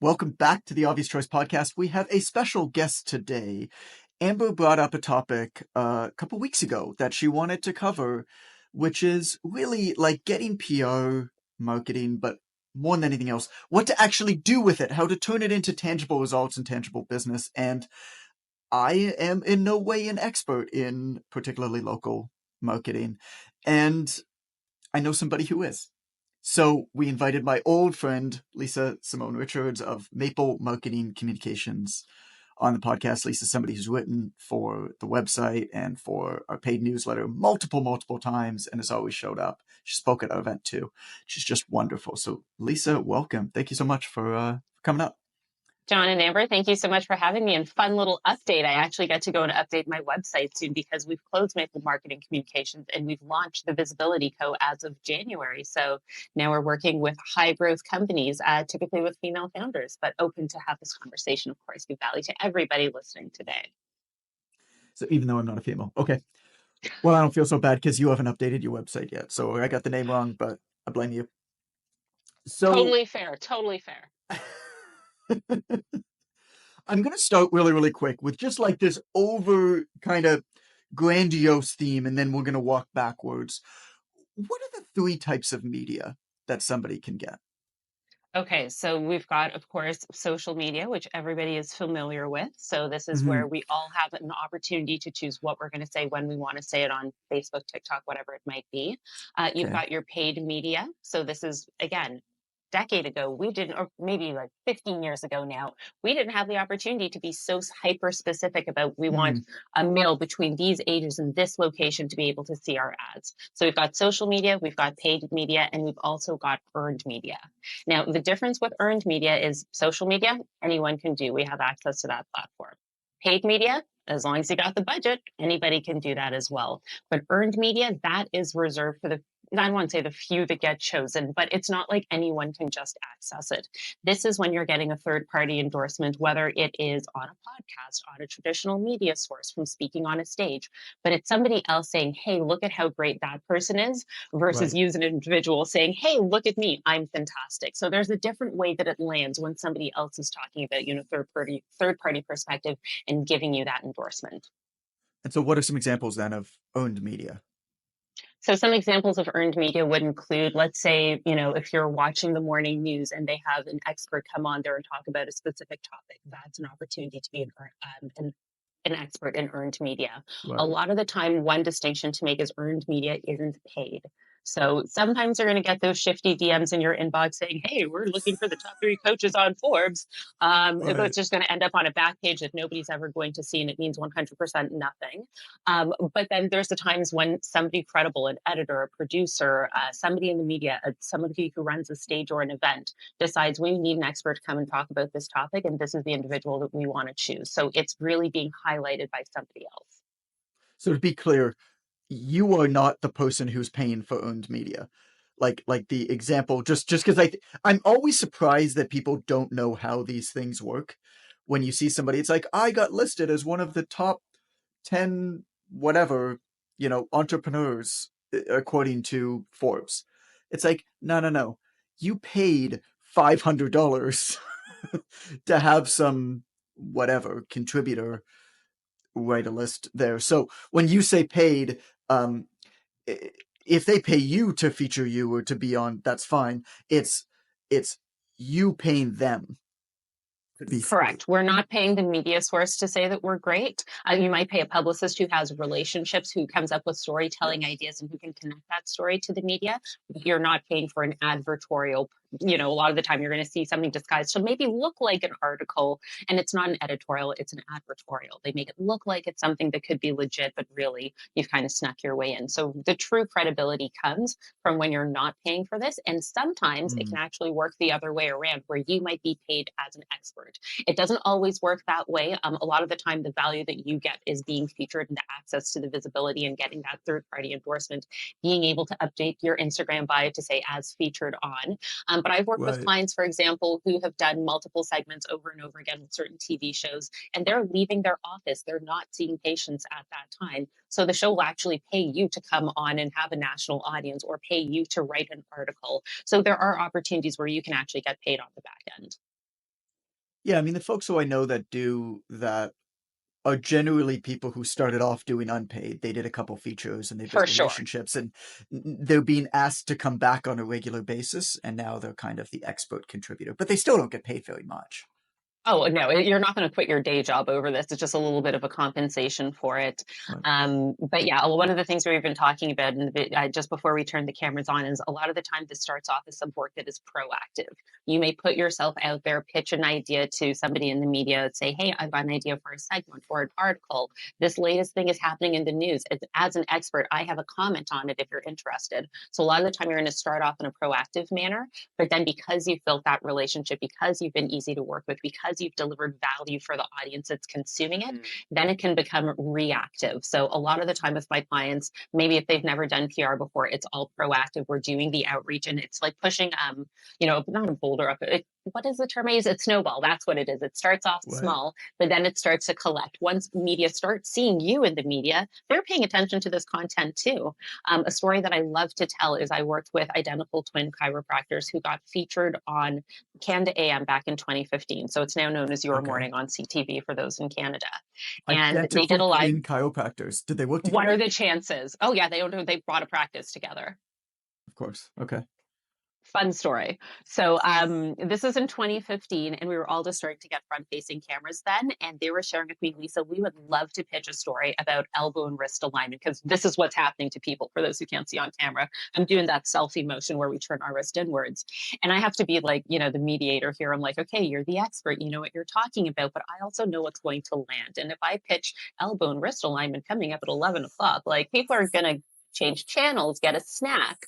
Welcome back to the Obvious Choice podcast. We have a special guest today. Amber brought up a topic a couple weeks ago that she wanted to cover, which is really like getting PR marketing, but more than anything else, what to actually do with it, how to turn it into tangible results and tangible business. And I am in no way an expert in particularly local marketing. And I know somebody who is. So we invited my old friend, Lisa Simone Richards of Maple Marketing Communications on the podcast. Lisa's somebody who's written for the website and for our paid newsletter multiple times and has always showed up. She spoke at our event too. She's just wonderful. So Lisa, welcome. Thank you so much for coming up. John and Amber, thank you so much for having me. And fun little update. I actually get to go and update my website soon because we've closed Maple Marketing Communications and we've launched the Visibility Co. as of January. So now we're working with high growth companies, typically with female founders, but open to have this conversation, of course, give value to everybody listening today. So even though I'm not a female, okay. Well, I don't feel so bad because you haven't updated your website yet. So I got the name wrong, but I blame you. So Totally fair. Totally fair. I'm going to start really quick with just like this over kind of grandiose theme, and then we're going to walk backwards. What are the three types of media that somebody can get? Okay, so we've got, of course, social media, which everybody is familiar with. So this is where we all have an opportunity to choose what we're going to say when we want to say it on Facebook, TikTok, whatever it might be. You've got your paid media. So this is, again, decade ago, we didn't, or maybe like 15 years ago now, we didn't have the opportunity to be so hyper specific about we want a male between these ages and this location to be able to see our ads. So we've got social media, we've got paid media, and we've also got earned media. Now, the difference with earned media is social media, anyone can do. We have access to that platform. Paid media, as long as you got the budget, anybody can do that as well. But earned media, that is reserved for I don't want to say the few that get chosen, but it's not like anyone can just access it. This is when you're getting a third party endorsement, whether it is on a podcast, on a traditional media source, from speaking on a stage, but it's somebody else saying, hey, look at how great that person is, versus use an individual saying, hey, look at me, I'm fantastic. So there's a different way that it lands when somebody else is talking about, third party perspective and giving you that endorsement. And so what are some examples then of earned media? So some examples of earned media would include, let's say, if you're watching the morning news and they have an expert come on there and talk about a specific topic, that's an opportunity to be an expert in earned media. Right. A lot of the time, one distinction to make is earned media isn't paid. So sometimes you're going to get those shifty DMs in your inbox saying, hey, we're looking for the top 3 coaches on Forbes. It's just going to end up on a back page that nobody's ever going to see, and it means 100% nothing. But then there's the times when somebody credible, an editor, a producer, somebody in the media, somebody who runs a stage or an event decides we need an expert to come and talk about this topic, and this is the individual that we want to choose. So it's really being highlighted by somebody else. So to be clear, you are not the person who's paying for earned media. Like the example, just because I'm always surprised that people don't know how these things work. When you see somebody, it's like, I got listed as one of the top 10 whatever, entrepreneurs according to Forbes. It's like, no. You paid $500 to have some whatever contributor write a list there. So when you say paid, if they pay you to feature you or to be on, that's fine. It's you paying them. Correct. We're not paying the media source to say that we're great. You might pay a publicist who has relationships, who comes up with storytelling ideas and who can connect that story to the media. But you're not paying for an advertorial. A lot of the time you're going to see something disguised to maybe look like an article, and it's not an editorial, it's an advertorial. They make it look like it's something that could be legit, but really you've kind of snuck your way in. So the true credibility comes from when you're not paying for this. And sometimes it can actually work the other way around, where you might be paid as an expert. It doesn't always work that way. A lot of the time, the value that you get is being featured and the access to the visibility and getting that third-party endorsement, being able to update your Instagram bio to say as featured on. But I've worked with clients, for example, who have done multiple segments over and over again with certain TV shows, and they're leaving their office. They're not seeing patients at that time. So the show will actually pay you to come on and have a national audience, or pay you to write an article. So there are opportunities where you can actually get paid on the back end. Yeah, I mean, the folks who I know that do that are generally people who started off doing unpaid. They did a couple features and they built For sure. relationships, and they're being asked to come back on a regular basis, and now they're kind of the expert contributor, but they still don't get paid very much. Oh, no, you're not going to quit your day job over this. It's just a little bit of a compensation for it. Right. But yeah, one of the things we've been talking about just before we turn the cameras on is a lot of the time this starts off as some work that is proactive. You may put yourself out there, pitch an idea to somebody in the media, say, hey, I've got an idea for a segment or an article. This latest thing is happening in the news. As an expert, I have a comment on it if you're interested. So a lot of the time you're going to start off in a proactive manner, but then because you've built that relationship, because you've been easy to work with, because you've delivered value for the audience that's consuming it, then it can become reactive. So a lot of the time with my clients, maybe if they've never done PR before, it's all proactive. We're doing the outreach and it's like pushing, not a boulder up. What is the term I use? It's snowball. That's what it is. It starts off Right. small, but then it starts to collect. Once media starts seeing you in the media, they're paying attention to this content too. A story that I love to tell is I worked with identical twin chiropractors who got featured on Canada AM back in 2015. So it's now known as Your Okay. Morning on CTV for those in Canada. And they did Identical a live. twin chiropractors. Did they work What are together? the chances? Oh yeah, they don't know. They brought a practice together. Of course. Okay. Fun story. So this is in 2015, and we were all just starting to get front-facing cameras then, and they were sharing with me, Lisa, we would love to pitch a story about elbow and wrist alignment because this is what's happening to people. For those who can't see on camera, I'm doing that selfie motion where we turn our wrist inwards, and I have to be like, the mediator here. I'm like, okay, you're the expert, you know what you're talking about, but I also know what's going to land. And if I pitch elbow and wrist alignment coming up at 11 o'clock, like people are gonna change channels, get a snack.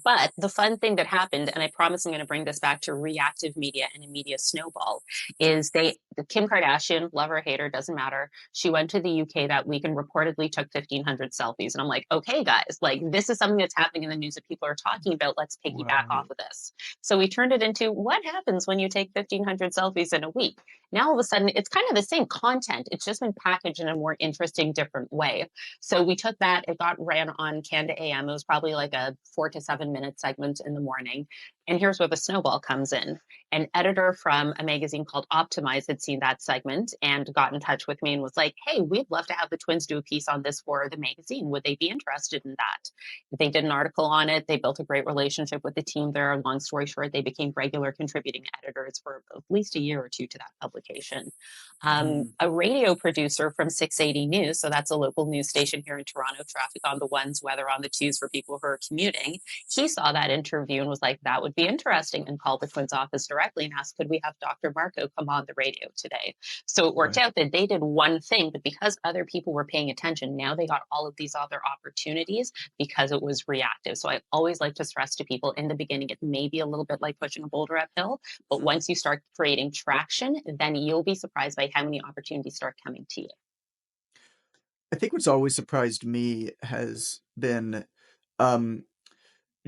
But the fun thing that happened, and I promise I'm going to bring this back to reactive media and a media snowball, is Kim Kardashian, love or hate her, doesn't matter. She went to the UK that week and reportedly took 1,500 selfies. And I'm like, okay, guys, like this is something that's happening in the news that people are talking about. Let's piggyback off Right. of this. So we turned it into what happens when you take 1,500 selfies in a week. Now all of a sudden, it's kind of the same content. It's just been packaged in a more interesting, different way. So we took that, it got ran on Canada AM. It was probably like a 4 to 7 minute segment in the morning. And here's where the snowball comes in. An editor from a magazine called Optimize had seen that segment and got in touch with me and was like, hey, we'd love to have the twins do a piece on this for the magazine. Would they be interested in that? They did an article on it. They built a great relationship with the team there. Long story short, they became regular contributing editors for at least a year or two to that publication. Mm. A radio producer from 680 News, so that's a local news station here in Toronto, traffic on the ones, weather on the twos for people who are commuting. He saw that interview and was like, that would be interesting, and called the Twins office directly and asked, could we have Dr. Marco come on the radio today? So it worked Right. out that they did one thing, but because other people were paying attention, now they got all of these other opportunities because it was reactive. So I always like to stress to people in the beginning, it may be a little bit like pushing a boulder uphill, but once you start creating traction, then you'll be surprised by how many opportunities start coming to you. I think what's always surprised me has been um,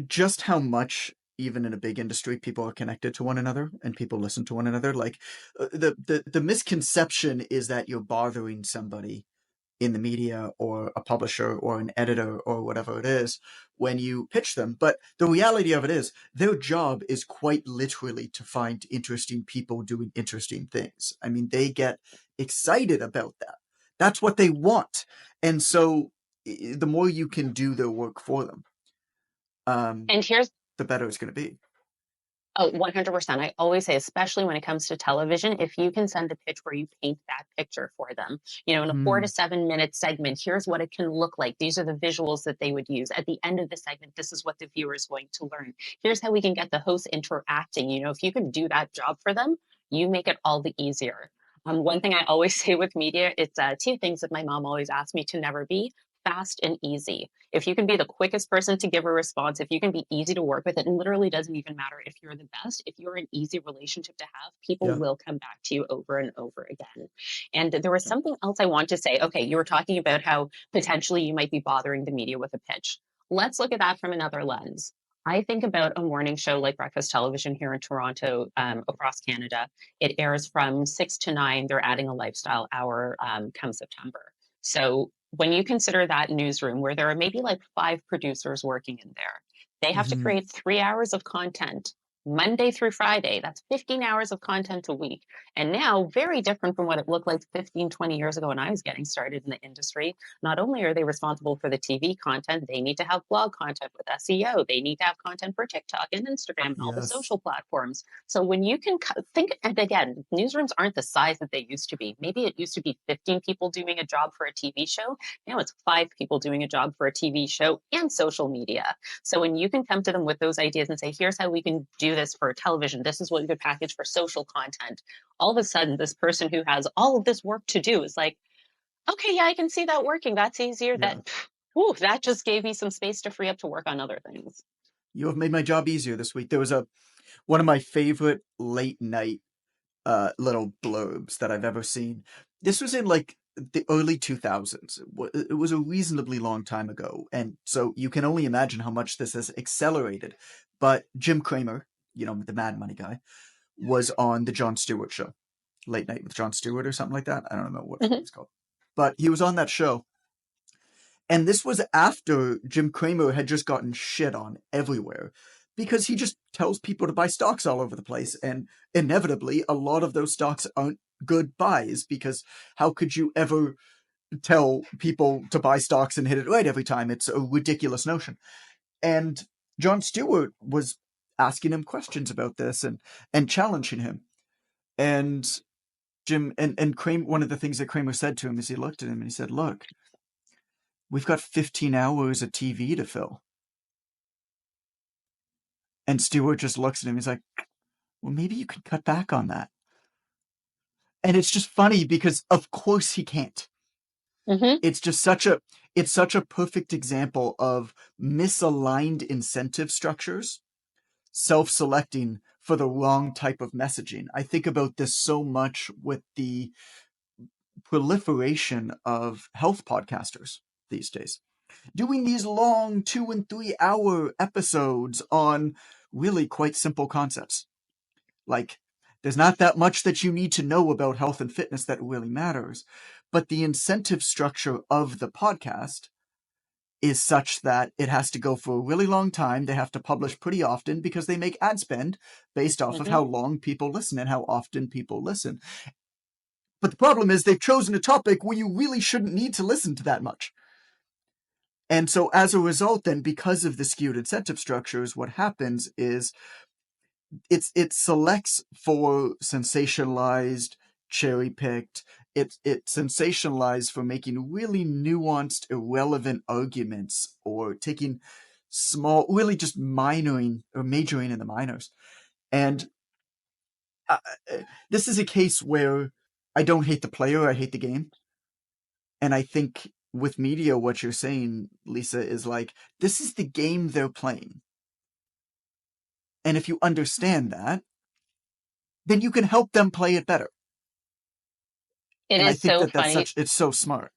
just how much, even in a big industry, people are connected to one another and people listen to one another. Like the misconception is that you're bothering somebody in the media or a publisher or an editor or whatever it is when you pitch them. But the reality of it is their job is quite literally to find interesting people doing interesting things. I mean, they get excited about that. That's what they want. And so the more you can do their work for them, um, And here's the better it's going to be. Oh, 100%. I always say, especially when it comes to television, if you can send a pitch where you paint that picture for them, in a four Hmm. to 7 minute segment, here's what it can look like. These are the visuals that they would use. At the end of the segment, this is what the viewer is going to learn. Here's how we can get the host interacting. If you can do that job for them, you make it all the easier. One thing I always say with media, it's two things that my mom always asked me to never be: fast and easy. If you can be the quickest person to give a response, if you can be easy to work with, it literally doesn't even matter if you're the best. If you're an easy relationship to have, people Yeah. will come back to you over and over again. And there was something else I want to say. Okay, you were talking about how potentially you might be bothering the media with a pitch. Let's look at that from another lens. I think about a morning show like breakfast television here in Toronto, across Canada. It airs from 6 to 9. They're adding a lifestyle hour come September. So when you consider that newsroom where there are maybe like 5 producers working in there, they have to Hmm. create 3 hours of content. Monday through Friday. That's 15 hours of content a week. And now, very different from what it looked like 15, 20 years ago when I was getting started in the industry. Not only are they responsible for the TV content, they need to have blog content with SEO. They need to have content for TikTok and Instagram and all the Yes. social platforms. So when you can think, and again, newsrooms aren't the size that they used to be. Maybe it used to be 15 people doing a job for a TV show. Now it's 5 people doing a job for a TV show and social media. So when you can come to them with those ideas and say, here's how we can do this for television, this is what you could package for social content, all of a sudden, this person who has all of this work to do is like, okay, yeah, I can see that working. That's easier. Yeah. That just gave me some space to free up to work on other things. You have made my job easier this week. There was one of my favorite late night little blurbs that I've ever seen. This was in like the early 2000s. It was a reasonably long time ago. And so you can only imagine how much this has accelerated. But Jim Cramer, the Mad Money guy, was on the Jon Stewart show, Late Night with Jon Stewart or something like that. I don't know what it Hmm. was called. But he was on that show. And this was after Jim Cramer had just gotten shit on everywhere because he just tells people to buy stocks all over the place. And inevitably, a lot of those stocks aren't good buys because how could you ever tell people to buy stocks and hit it right every time? It's a ridiculous notion. And Jon Stewart was asking him questions about this and challenging him. And Jim and Kramer, one of the things that Kramer said to him is he looked at him and he said, "Look, we've got 15 hours of TV to fill." And Stewart just looks at him. He's like, "Well, maybe you could cut back on that." And it's just funny because of course he can't. Hmm. It's just such a perfect example of misaligned incentive structures self-selecting for the wrong type of messaging. I think about this so much with the proliferation of health podcasters these days, doing these long 2 and 3 hour episodes on really quite simple concepts. Like, there's not that much that you need to know about health and fitness that really matters, but the incentive structure of the podcast is such that it has to go for a really long time. They have to publish pretty often because they make ad spend based off of Hmm. how long people listen and how often people listen. But the problem is they've chosen a topic where you really shouldn't need to listen to that much. And so as a result, then, because of the skewed incentive structures, what happens is it selects for sensationalized, cherry picked. It sensationalized for making really nuanced, irrelevant arguments or taking small, really just minoring or majoring in the minors. And uh, this is a case where I don't hate the player, I hate the game. And I think with media, what you're saying, Lisa, is like, this is the game they're playing. And if you understand that, then you can help them play it better. It And I is think so that funny. it's so smart.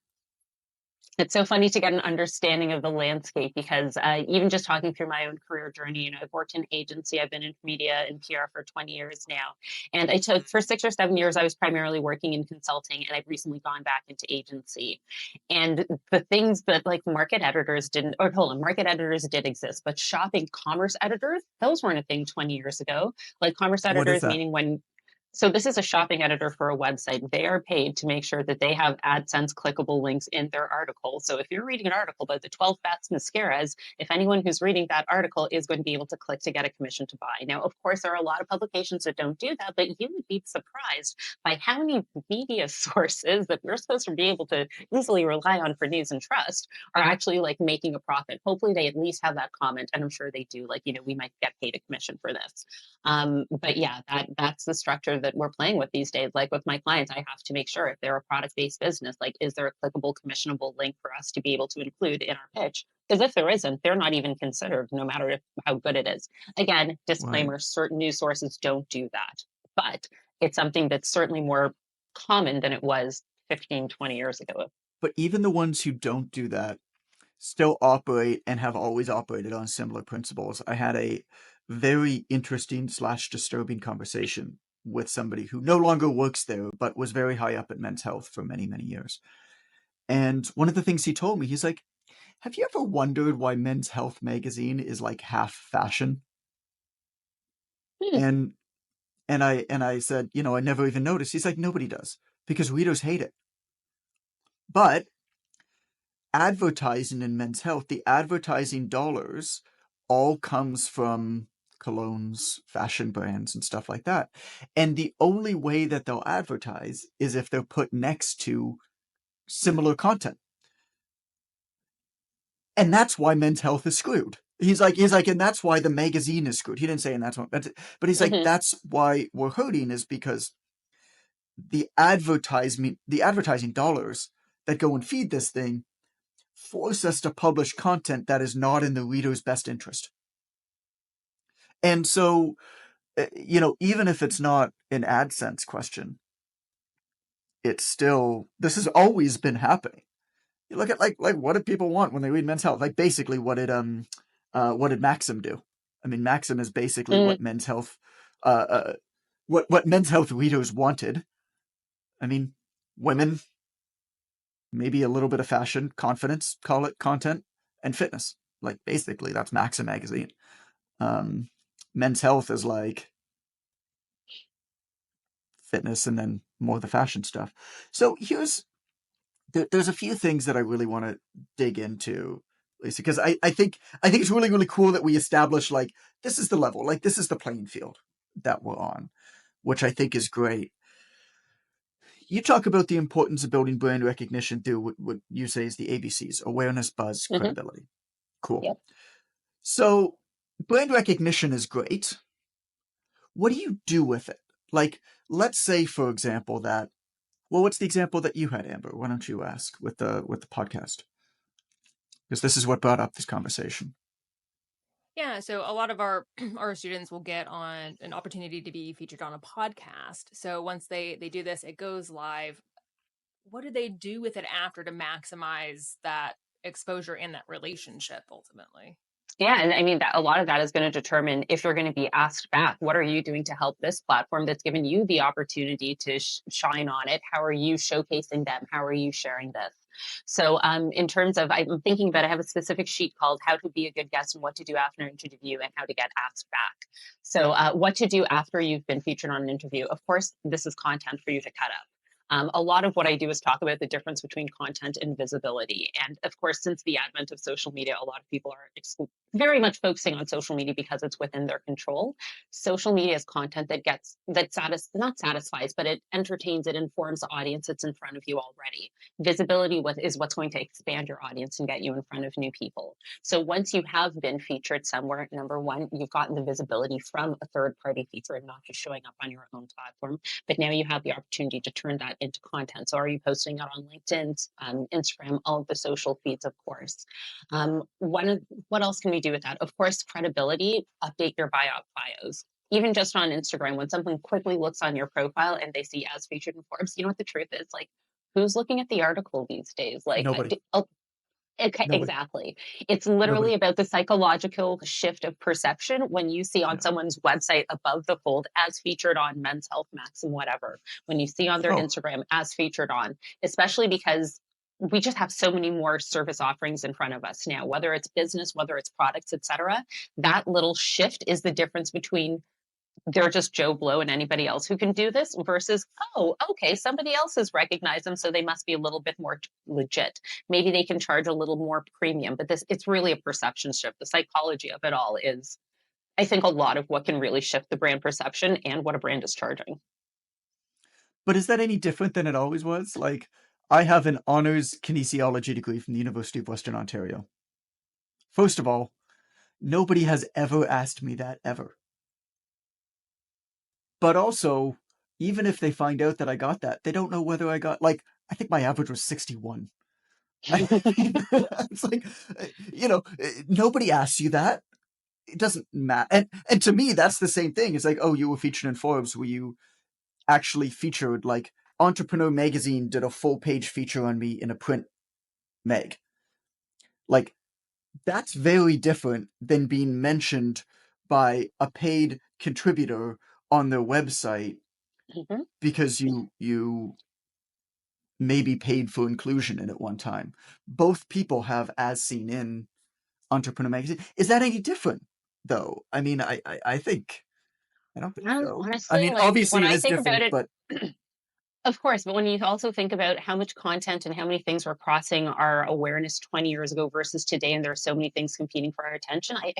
It's so funny to get an understanding of the landscape because even just talking through my own career journey, I've worked in agency, I've been in media and PR for 20 years now. And I took for 6 or 7 years, I was primarily working in consulting, and I've recently gone back into agency. And the things that like market editors didn't, or hold on, market editors did exist, but shopping commerce editors, those weren't a thing 20 years ago. Like commerce What is editors, that? meaning when so this is a shopping editor for a website. They are paid to make sure that they have AdSense clickable links in their article. So if you're reading an article about the 12 best mascaras, if anyone who's reading that article is going to be able to click to get a commission to buy. Now, of course, there are a lot of publications that don't do that, but you would be surprised by how many media sources that we're supposed to be able to easily rely on for news and trust are actually like making a profit. Hopefully they at least have that comment, and I'm sure they do. Like, we might get paid a commission for this. But yeah, that's the structure that we're playing with these days. Like with my clients, I have to make sure if they're a product-based business, like is there a clickable, commissionable link for us to be able to include in our pitch? Because if there isn't, they're not even considered, no matter how good it is. Again, Right. disclaimer, certain news sources don't do that. But it's something that's certainly more common than it was 15, 20 years ago. But even the ones who don't do that still operate and have always operated on similar principles. I had a very interesting slash disturbing conversation with somebody who no longer works there, but was very high up at Men's Health for many, many years. And one of the things he told me, he's like, have you ever wondered why Men's Health magazine is like half fashion? Hmm. And I said, I never even noticed. He's like, nobody does because readers hate it. But advertising in Men's Health, the advertising dollars all comes from colognes, fashion brands, and stuff like that. And the only way that they'll advertise is if they're put next to similar content. And that's why Men's Health is screwed. He's like, and that's why the magazine is screwed. He didn't say, and that's what, but he's like, Hmm. that's why we're hurting is because the advertising dollars that go and feed this thing force us to publish content that is not in the reader's best interest. And so, even if it's not an AdSense question, it's still, this has always been happening. You look at like what did people want when they read Men's Health? Like basically what did Maxim do? I mean, Maxim is basically Mm. what Men's Health what Men's Health readers wanted. I mean, women, maybe a little bit of fashion, confidence, call it content, and fitness. Like basically that's Maxim magazine. Um, Men's Health is like fitness and then more of the fashion stuff. So there's a few things that I really want to dig into, Lisa, because I think it's really, really cool that we establish like this is the level, like this is the playing field that we're on, which I think is great. You talk about the importance of building brand recognition through what you say is the ABCs: awareness, buzz, Hmm. credibility. Cool. Yep. So brand recognition is great. What do you do with it? Like, let's say, for example, that well, what's the example that you had, Amber? Why don't you ask with the podcast? Because this is what brought up this conversation. Yeah, so a lot of our our students will get on an opportunity to be featured on a podcast. So once they do this, it goes live. What do they do with it after to maximize that exposure in that relationship ultimately? Yeah, and I mean that a lot of that is going to determine if you're going to be asked back. What are you doing to help this platform that's given you the opportunity to shine on it? How are you showcasing them? How are you sharing this? So, in terms of, I'm thinking about, I have a specific sheet called "How to Be a Good Guest" and what to do after an interview and how to get asked back. So, what to do after you've been featured on an interview? Of course, this is content for you to cut up. A lot of what I do is talk about the difference between content and visibility. And of course, since the advent of social media, a lot of people are very much focusing on social media because it's within their control. Social media is content not satisfies, but it entertains, it informs the audience that's in front of you already. Visibility is what's going to expand your audience and get you in front of new people. So once you have been featured somewhere, number one, you've gotten the visibility from a third party feature and not just showing up on your own platform. But now you have the opportunity to turn that into content. So are you posting it on LinkedIn, Instagram, all of the social feeds, of course. What else can we do with that? Of course, credibility, update your bios. Even just on Instagram, when someone quickly looks on your profile and they see as featured in Forbes, you know what the truth is? Like, who's looking at the article these days? Like, Nobody, okay, nobody, exactly. It's literally nobody. about the psychological shift of perception when you see on Yeah. someone's website above the fold as featured on Men's Health, Maxim, whatever. When you see on their Oh, Instagram as featured on, especially because we just have so many more service offerings in front of us now, whether it's business, whether it's products, etc. That little shift is the difference between they're just Joe Blow and anybody else who can do this versus, oh, okay, somebody else has recognized them, so they must be a little bit more legit. Maybe they can charge a little more premium, but it's really a perception shift. The psychology of it all is, I think, a lot of what can really shift the brand perception and what a brand is charging. but is that any different than it always was? Like, I have an honors kinesiology degree from the University of Western Ontario. First of all, nobody has ever asked me that ever. But also, even if they find out that I got that, they don't know whether I got like I think my average was 61. I mean, it's like nobody asks you that. It doesn't matter. And to me, that's the same thing. It's like, oh, you were featured in Forbes. Were you actually featured? Like Entrepreneur Magazine did a full page feature on me in a print mag. Like that's very different than being mentioned by a paid contributor on their website Mhm. because you maybe paid for inclusion in at one time. Both people have as seen in Entrepreneur Magazine. Is that any different though? I mean, I think I don't think so. I Honestly, mean, like when obviously it I is think about different, it, but of course, but when you also think about how much content and how many things were crossing our awareness 20 years ago versus today, and there are so many things competing for our attention, I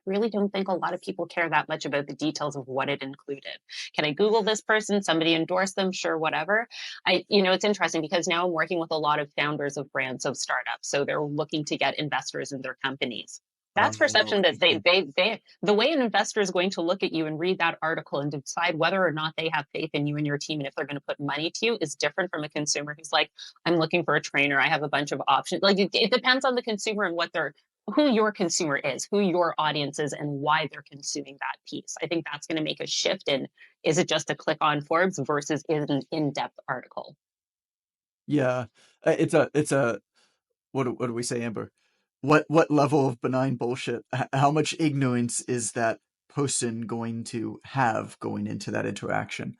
really don't think a lot of people care that much about the details of what it included. Can I Google this person? Somebody endorse them? Sure, whatever. It's interesting because now I'm working with a lot of founders of brands of startups. So they're looking to get investors in their companies. That's oh, perception that interesting. the way an investor is going to look at you and read that article and decide whether or not they have faith in you and your team and if they're going to put money to you is different from a consumer who's like, I'm looking for a trainer. I have a bunch of options. Like it depends on the consumer and what they're who your consumer is, who your audience is, and why they're consuming that piece. I think that's going to make a shift in is it just a click on Forbes versus is an in-depth article? Yeah, it's a what do we say, Amber? What level of benign bullshit? How much ignorance is that person going to have going into that interaction?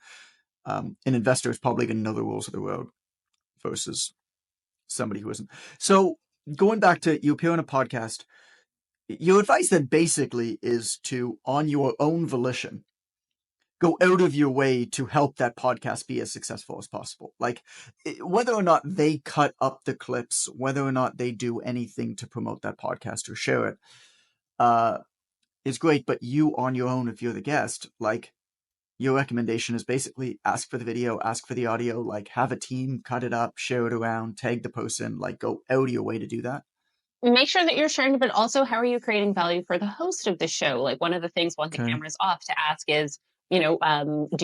An investor is probably going to know the rules of the road versus somebody who isn't. So going back to you appear on a podcast, your advice then basically is to, on your own volition, go out of your way to help that podcast be as successful as possible. Like whether or not they cut up the clips, whether or not they do anything to promote that podcast or share it, uh, is great. But you on your own, if you're the guest, like your recommendation is basically ask for the video, ask for the audio, like have a team cut it up, share it around, tag the person, like go out of your way to do that. Make sure that you're sharing, but also how are you creating value for the host of the show? Like one of the things once the Okay. camera's off to ask is, do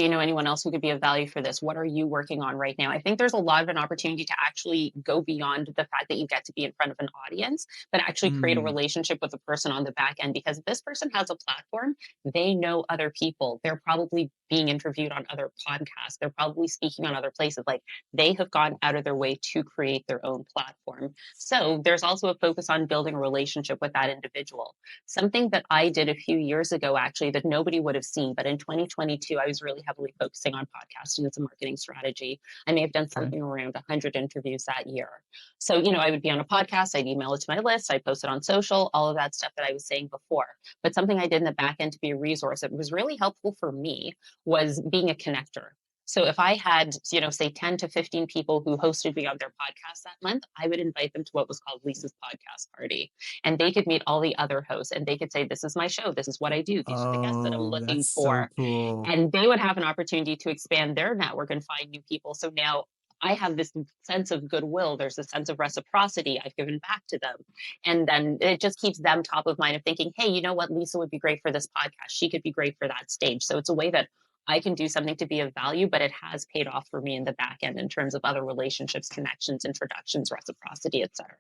you know anyone else who could be of value for this? What are you working on right now? I think there's a lot of an opportunity to actually go beyond the fact that you get to be in front of an audience, but actually create a Mm, relationship with the person on the back end because if this person has a platform, they know other people. They're probably being interviewed on other podcasts. They're probably speaking on other places. Like they have gone out of their way to create their own platform. So there's also a focus on building a relationship with that individual. Something that I did a few years ago, actually, that nobody would have seen, but in 2022, I was really heavily focusing on podcasting as a marketing strategy. I may have done okay. something around 100 interviews that year. So, I would be on a podcast, I'd email it to my list, I'd post it on social, all of that stuff that I was saying before. But something I did in the back end to be a resource that was really helpful for me was being a connector. So if I had, say 10 to 15 people who hosted me on their podcast that month, I would invite them to what was called Lisa's podcast party. And they could meet all the other hosts and they could say, this is my show. This is what I do. These are the guests that I'm Oh, looking that's so for. cool. And they would have an opportunity to expand their network and find new people. So now I have this sense of goodwill. There's a sense of reciprocity. I've given back to them. And then it just keeps them top of mind of thinking, hey, you know what? Lisa would be great for this podcast. She could be great for that stage. So it's a way that I can do something to be of value, but it has paid off for me in the back end in terms of other relationships, connections, introductions, reciprocity, etc.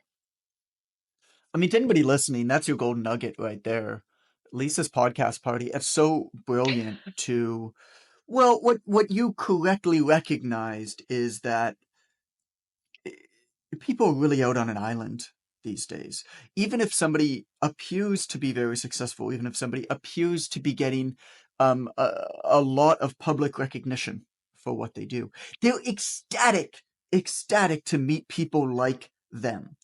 I mean, to anybody listening, that's your golden nugget right there. Lisa's podcast party. It's so brilliant to, well, what you correctly recognized is that people are really out on an island these days. Even if somebody appears to be very successful, even if somebody appears to be getting a lot of public recognition for what they do, they're ecstatic to meet people like them,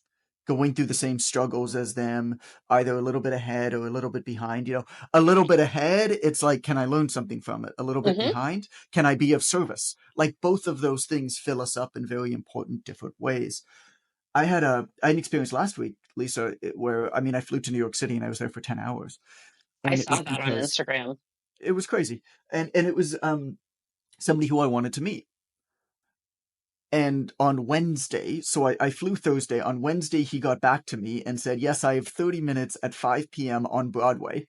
going through the same struggles as them, either a little bit ahead or a little bit behind. A little bit ahead, it's like, can I learn something from it? A little bit Mm-hmm. behind, can I be of service? Like both of those things fill us up in very important, different ways. I had an experience last week, Lisa, where I mean, I flew to New York City and I was there for 10 hours, I and it was saw that on because Instagram. it was crazy, and it was somebody who I wanted to meet. And on Wednesday, so I flew Thursday. On Wednesday, he got back to me and said, yes, I have 30 minutes at 5 p.m. on Broadway.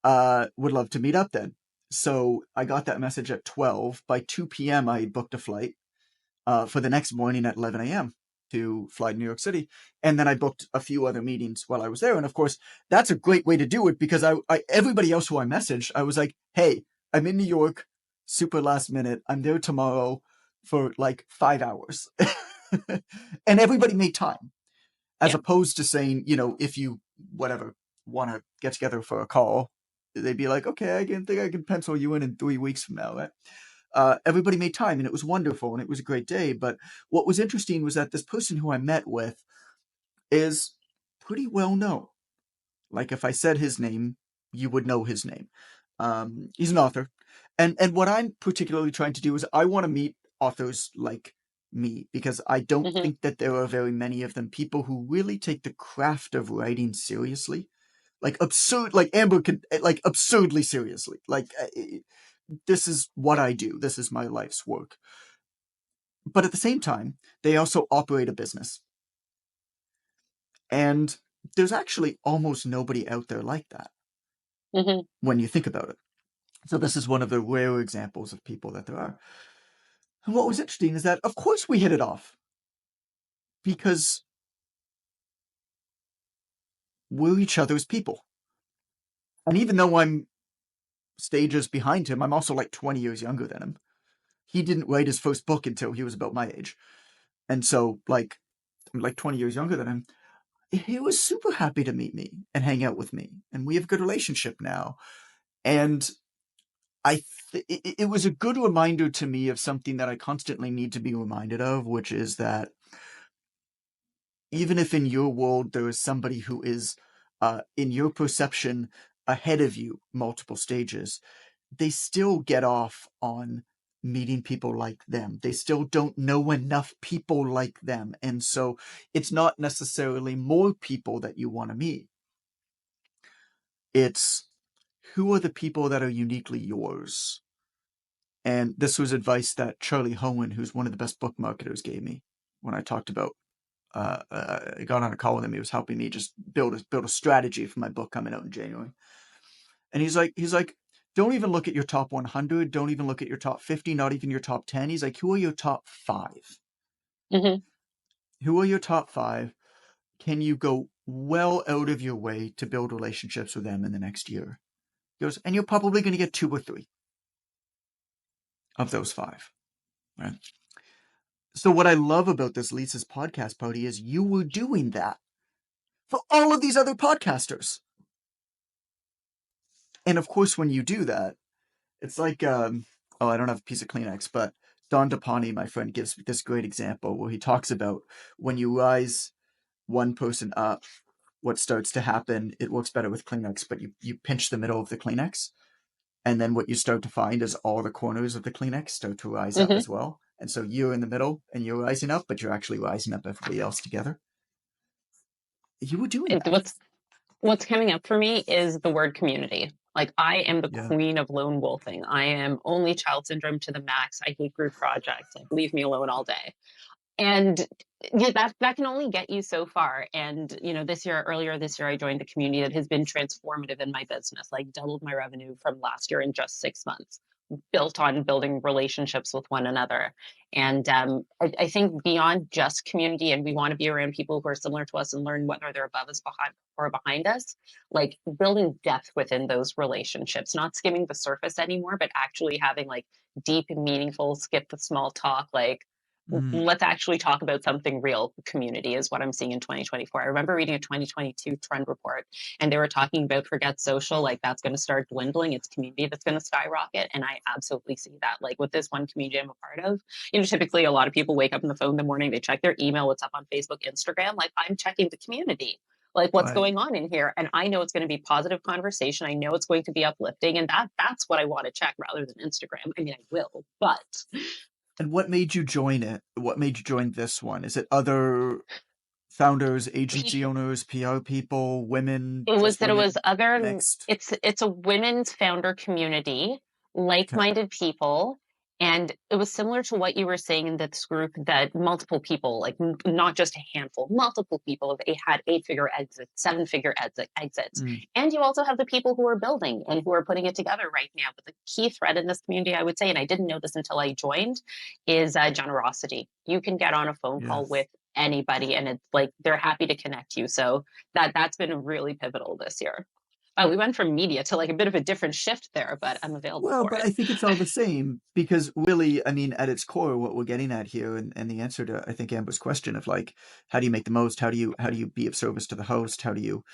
Would love to meet up then. So I got that message at 12. By 2 p.m., I booked a flight for the next morning at 11 a.m. to fly to New York City. And then I booked a few other meetings while I was there. And of course, that's a great way to do it because everybody else who I messaged, I was like, hey, I'm in New York, super last minute. I'm there tomorrow for like 5 hours. And everybody made time, as Yeah. opposed to saying, if you, whatever, want to get together for a call, they'd be like, okay, I think I can pencil you in 3 weeks from now. Right? Everybody made time and it was wonderful and it was a great day. But what was interesting was that this person who I met with is pretty well known. Like if I said his name, you would know his name. He's an author. And what I'm particularly trying to do is I want to meet authors like me, because I don't Hmm. think that there are very many of them, people who really take the craft of writing seriously. Like absurd, like Amber could, like absurdly seriously. Like, this is what I do. This is my life's work. But at the same time, they also operate a business. And there's actually almost nobody out there like that Hmm. when you think about it. So this is one of the rare examples of people that there are. And what was interesting is that, of course, we hit it off, because we're each other's people. And even though I'm stages behind him, I'm also like 20 years younger than him. He didn't write his first book until he was about my age. And so, like, I'm like 20 years younger than him. He was super happy to meet me and hang out with me. And we have a good relationship now. And it was a good reminder to me of something that I constantly need to be reminded of, which is that even if in your world there is somebody who is, in your perception, ahead of you multiple stages, they still get off on meeting people like them. They still don't know enough people like them. And so it's not necessarily more people that you want to meet. It's who are the people that are uniquely yours. And this was advice that Charlie Hohen, who's one of the best book marketers, gave me when I talked about, I got on a call with him. He was helping me just build a strategy for my book coming out in January. And he's like, don't even look at your top 100. Don't even look at your top 50, not even your top 10. He's like, who are your top 5? Hmm. Who are your top 5? Can you go well out of your way to build relationships with them in the next year? He goes, and you're probably going to get 2 or 3 of those 5. Right? So what I love about this Lisa's podcast party is you were doing that for all of these other podcasters. And of course, when you do that, it's like, oh, I don't have a piece of Kleenex, but Don DePani, my friend, gives this great example where he talks about when you rise one person up, what starts to happen, it works better with Kleenex, but you pinch the middle of the Kleenex. And then what you start to find is all the corners of the Kleenex start to rise up Hmm. as well. And so you're in the middle and you're rising up, but you're actually rising up everybody else together. You were doing that. What's coming up for me is the word community. Like, I am the Yeah. queen of lone wolfing. I am only child syndrome to the max. I hate group projects. Like, leave me alone all day. And yeah, that can only get you so far. And earlier this year, I joined a community that has been transformative in my business. Like, doubled my revenue from last year in just 6 months, built on building relationships with one another. And I think beyond just community, and we want to be around people who are similar to us and learn whether they're above us, behind us, like building depth within those relationships, not skimming the surface anymore, but actually having like deep and meaningful, skip the small talk, like Mm. let's actually talk about something real. Community is what I'm seeing in 2024. I remember reading a 2022 trend report, and they were talking about forget social, like that's going to start dwindling. It's community that's going to skyrocket. And I absolutely see that. Like with this one community I'm a part of, typically a lot of people wake up on the phone in the morning, they check their email, what's up on Facebook, Instagram. Like, I'm checking the community, like what's Right. going on in here, and I know it's going to be positive conversation. I know it's going to be uplifting, and that's what I want to check rather than Instagram. I mean, I will, but And what made you join it? What made you join this one? Is it other founders, agency owners, PR people, women, it was just that it was women, other mixed? it's a women's founder community, Okay. like-minded people. And it was similar to what you were saying in this group, that multiple people, like not just a handful, multiple people have had 8-figure exits, 7-figure exits. Mm. And you also have the people who are building and who are putting it together right now. But the key thread in this community, I would say, and I didn't know this until I joined, is generosity. You can get on a phone call Yes. with anybody and it's like they're happy to connect you. So that's been really pivotal this year. We went from media to like a bit of a different shift there, but I'm available Well, for but it. I think it's all the same, because really, I mean, at its core, what we're getting at here, and the answer to, I think, Amber's question of like, how do you make the most? How do you be of service to the host? How do you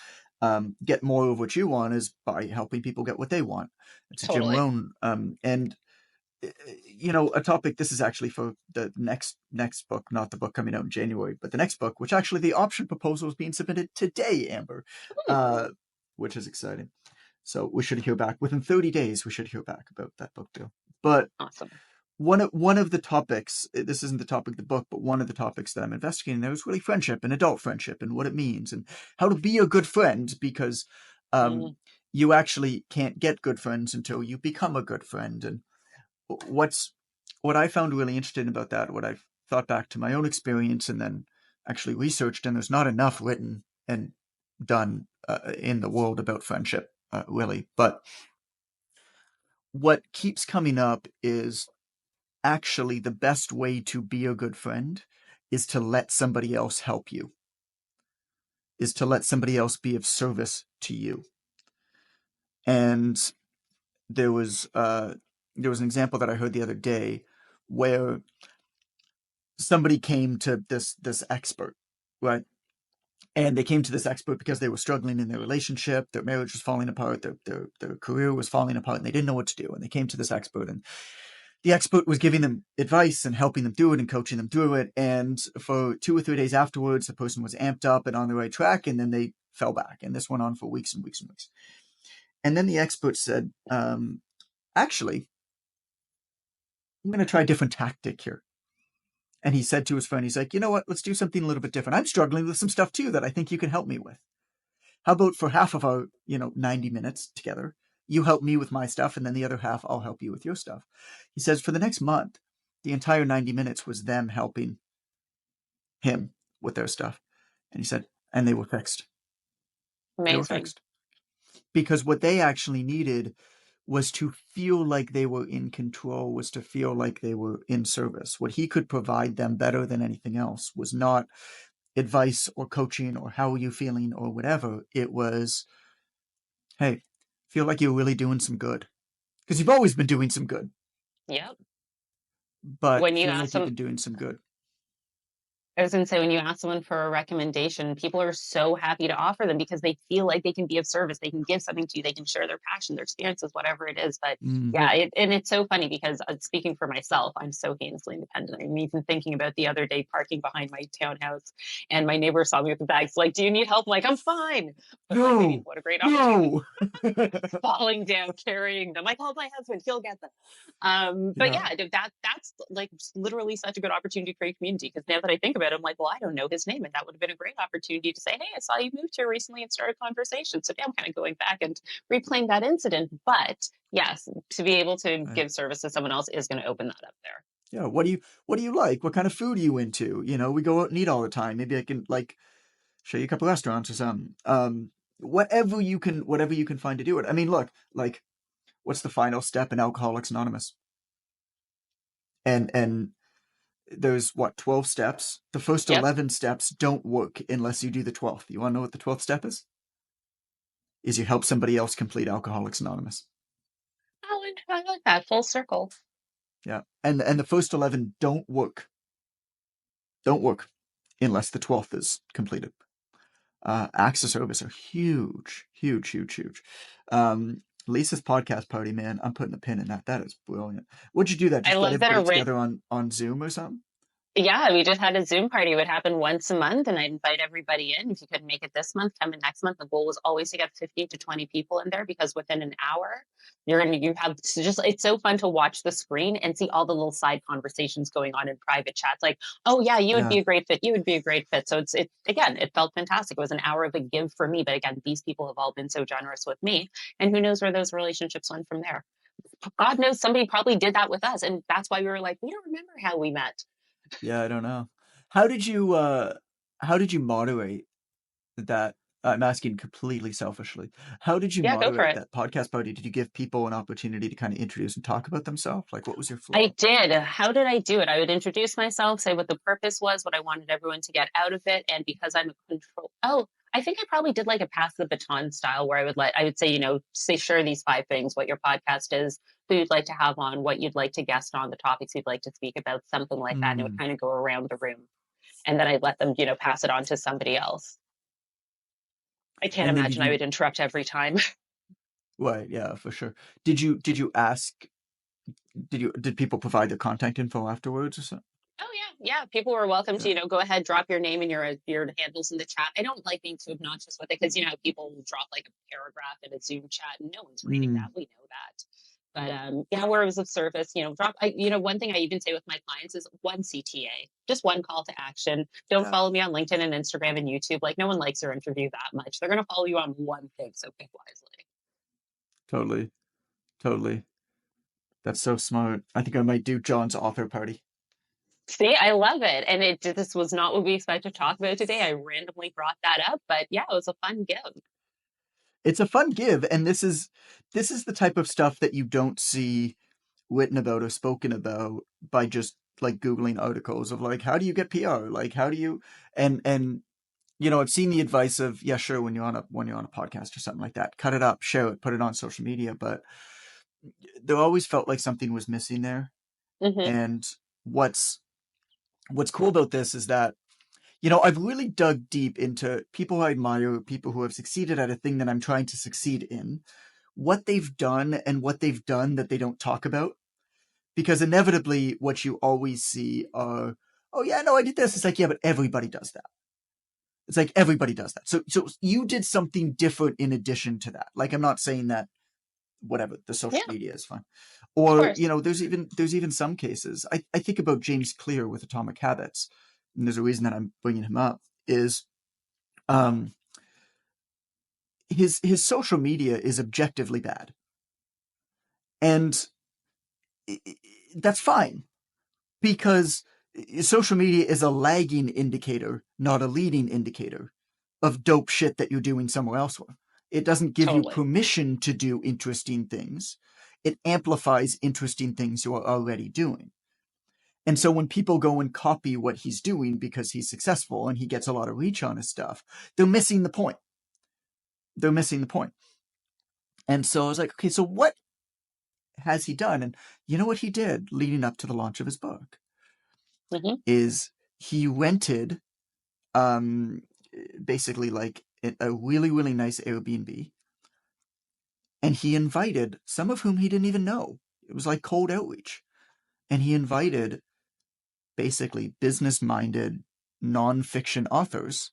get more of what you want, is by helping people get what they want. It's a Jim Totally. Rohn, and a topic. This is actually for the next book, not the book coming out in January, but the next book, which actually the option proposal is being submitted today, Amber, Hmm. which is exciting. So we should hear back within 30 days. We should hear back about that book deal. But Awesome. one of the topics, this isn't the topic of the book, but one of the topics that I'm investigating there is really friendship and adult friendship and what it means and how to be a good friend, because you actually can't get good friends until you become a good friend. And what I found really interesting about that, what I've thought back to my own experience and then actually researched, and there's not enough written and done in the world about friendship, really. But what keeps coming up is actually the best way to be a good friend is to let somebody else help you, is to let somebody else be of service to you. And there was an example that I heard the other day where somebody came to this expert, right? And they came to this expert because they were struggling in their relationship, their marriage was falling apart, their career was falling apart, and they didn't know what to do. And they came to this expert, and the expert was giving them advice and helping them do it and coaching them through it. And for 2 or 3 days afterwards, the person was amped up and on the right track, and then they fell back. And this went on for weeks and weeks and weeks. And then the expert said, actually, I'm going to try a different tactic here. And he said to his friend, he's like, you know what, let's do something a little bit different. I'm struggling with some stuff too that I think you can help me with. How about for half of our, 90 minutes together, you help me with my stuff, and then the other half, I'll help you with your stuff. He says for the next month, the entire 90 minutes was them helping him with their stuff. And he said, and they were fixed. Amazing. They were fixed. Because what they actually needed was to feel like they were in control, was to feel like they were in service. What he could provide them better than anything else was not advice or coaching or how are you feeling or whatever. It was, hey, feel like you're really doing some good. Because you've always been doing some good. Yep. But When you feel ask like them, you've been doing some good. I was going to say, when you ask someone for a recommendation, people are so happy to offer them because they feel like they can be of service. They can give something to you. They can share their passion, their experiences, whatever it is. But yeah, and it's so funny because speaking for myself, I'm so heinously independent. I'm even thinking about the other day parking behind my townhouse, and my neighbor saw me with the bags. Like, do you need help? I'm like, I'm fine. But like, I mean, what a great opportunity. Falling down, carrying them. I called my husband; he'll get them. But yeah, that's like literally such a good opportunity to create community. Because now that I think about it, I'm like, well, I don't know his name, and that would have been a great opportunity to say, hey, I saw you moved here recently and start a conversation. So now I'm kind of going back and replaying that incident. But yes, to be able to give service to someone else is going to open that up there. Yeah, what do you like? What kind of food are you into? We go out and eat all the time. Maybe I can show you a couple restaurants or something. Whatever you can find to do it. I mean, look, like, what's the final step in Alcoholics Anonymous? And there's 12 steps. The first 11 steps don't work unless you do the 12th. You want to know what the 12th step is? Is you help somebody else complete Alcoholics Anonymous. Oh, I like that. Full circle. Yeah. And the first 11 don't work. Don't work unless the 12th is completed. Acts of service are huge, huge, huge, huge. Lisa's podcast party, man, I'm putting a pin in that. That is brilliant. What'd you do that? Just let everybody together on Zoom or something? Yeah, we just had a Zoom party. It would happen once a month, and I'd invite everybody in. If you couldn't make it this month, come in next month. The goal was always to get 15 to 20 people in there, because within an hour, you have just, it's so fun to watch the screen and see all the little side conversations going on in private chats. Like, oh yeah, you would be a great fit. You would be a great fit. So it felt fantastic. It was an hour of a give for me. But again, these people have all been so generous with me, and who knows where those relationships went from there. God knows somebody probably did that with us. And that's why we were like, we don't remember how we met. Yeah, I don't know. How did you moderate that? I'm asking completely selfishly. How did you moderate that podcast party? Did you give people an opportunity to kind of introduce and talk about themselves? Like, what was your flow? I did. How did I do it? I would introduce myself, say what the purpose was, what I wanted everyone to get out of it. And because I'm a control, I think I probably did like a pass the baton style where I would say, say, share these 5 things, what your podcast is, who you'd like to have on, what you'd like to guest on, the topics you'd like to speak about, something like that. And it would kind of go around the room. And then I'd let them, pass it on to somebody else. I can't imagine I would interrupt every time. Right. Yeah, for sure. Did you ask, did people provide their contact info afterwards or something? Oh yeah, Yeah, people are welcome to, Yeah. go ahead, drop your name and your handles in the chat. I don't like being too obnoxious with it because how people will drop like a paragraph in a Zoom chat and no one's reading that. Mm, We know that. But yeah, where it was of service, drop. One thing I even say with my clients is one CTA, just one call to action. Don't yeah, follow me on LinkedIn and Instagram and YouTube. Like no one likes your interview that much. They're gonna follow you on one thing, so pick wisely. totally, totally. That's so smart. I think I might do John's author party. See, I love it. And this was not what we expected to talk about today. I randomly brought that up, but yeah, it was a fun give. It's a fun give, and this is the type of stuff that you don't see written about or spoken about by just like Googling articles of like how do you get PR? Like how do you and I've seen the advice of, yeah, sure, when you're on a podcast or something like that, cut it up, share it, put it on social media, but there always felt like something was missing there. Hmm. And what's cool about this is that I've really dug deep into people I admire, people who have succeeded at a thing that I'm trying to succeed in, what they've done and what they've done that they don't talk about. Because inevitably, what you always see are, oh, yeah, no, I did this. It's like, yeah, but everybody does that. It's like everybody does that. So you did something different in addition to that. Like, I'm not saying that whatever the social Yeah, media is fine. of Or, course. there's even some cases. I think about James Clear with Atomic Habits, and there's a reason that I'm bringing him up, is um, his social media is objectively bad, and that's fine because social media is a lagging indicator, not a leading indicator of dope shit that you're doing somewhere elsewhere. It doesn't give you Totally. permission to do interesting things. It amplifies interesting things you are already doing. And so when people go and copy what he's doing because he's successful and he gets a lot of reach on his stuff, they're missing the point. They're missing the point. And so I was like, okay, so what has he done? And you know what he did leading up to the launch of his book Hmm. is he rented um, basically like a really, really nice Airbnb. And he invited some of whom he didn't even know. It was like cold outreach. And he invited basically business minded nonfiction authors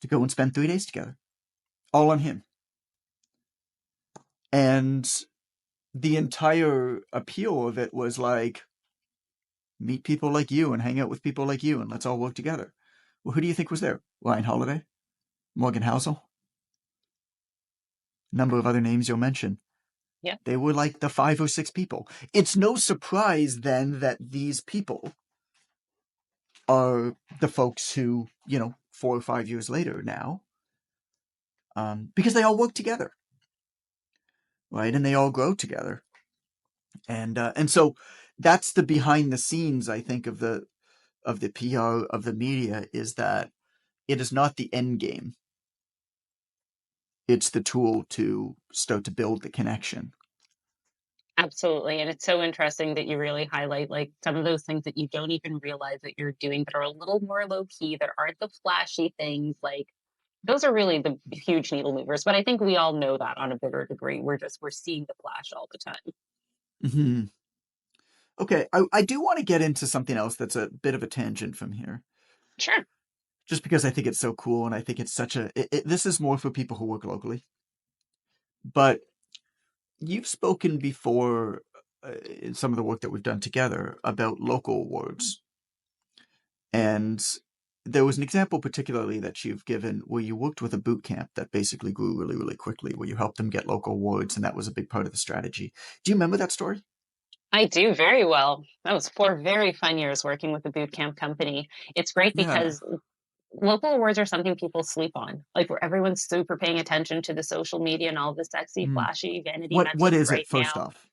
to go and spend 3 days together, all on him. And the entire appeal of it was like, meet people like you and hang out with people like you and let's all work together. Well, who do you think was there? Ryan Holiday, Morgan Housel, a number of other names you'll mention. Yeah. They were like the 5 or 6 people. It's no surprise then that these people are the folks who, 4 or 5 years later now, because they all work together, right? And they all grow together. And so that's the behind the scenes, I think, of the PR of the media, is that it is not the end game. It's the tool to start to build the connection. Absolutely. And it's so interesting that you really highlight like some of those things that you don't even realize that you're doing that are a little more low key, that aren't the flashy things. Like those are really the huge needle movers. But I think we all know that on a bigger degree. We're seeing the flash all the time. Mm-hmm. Okay, I do want to get into something else that's a bit of a tangent from here, Sure. just because I think it's so cool and I think it's such a. This is more for people who work locally, but you've spoken before in some of the work that we've done together about local awards. And there was an example particularly that you've given where you worked with a boot camp that basically grew really, really quickly, where you helped them get local awards, and that was a big part of the strategy. Do you remember that story? I do very well. That was 4 very fun years working with the boot camp company. It's great Yeah. because local awards are something people sleep on. Like where everyone's super paying attention to the social media and all the sexy, Mm. flashy vanity What metrics is it, right first now. off?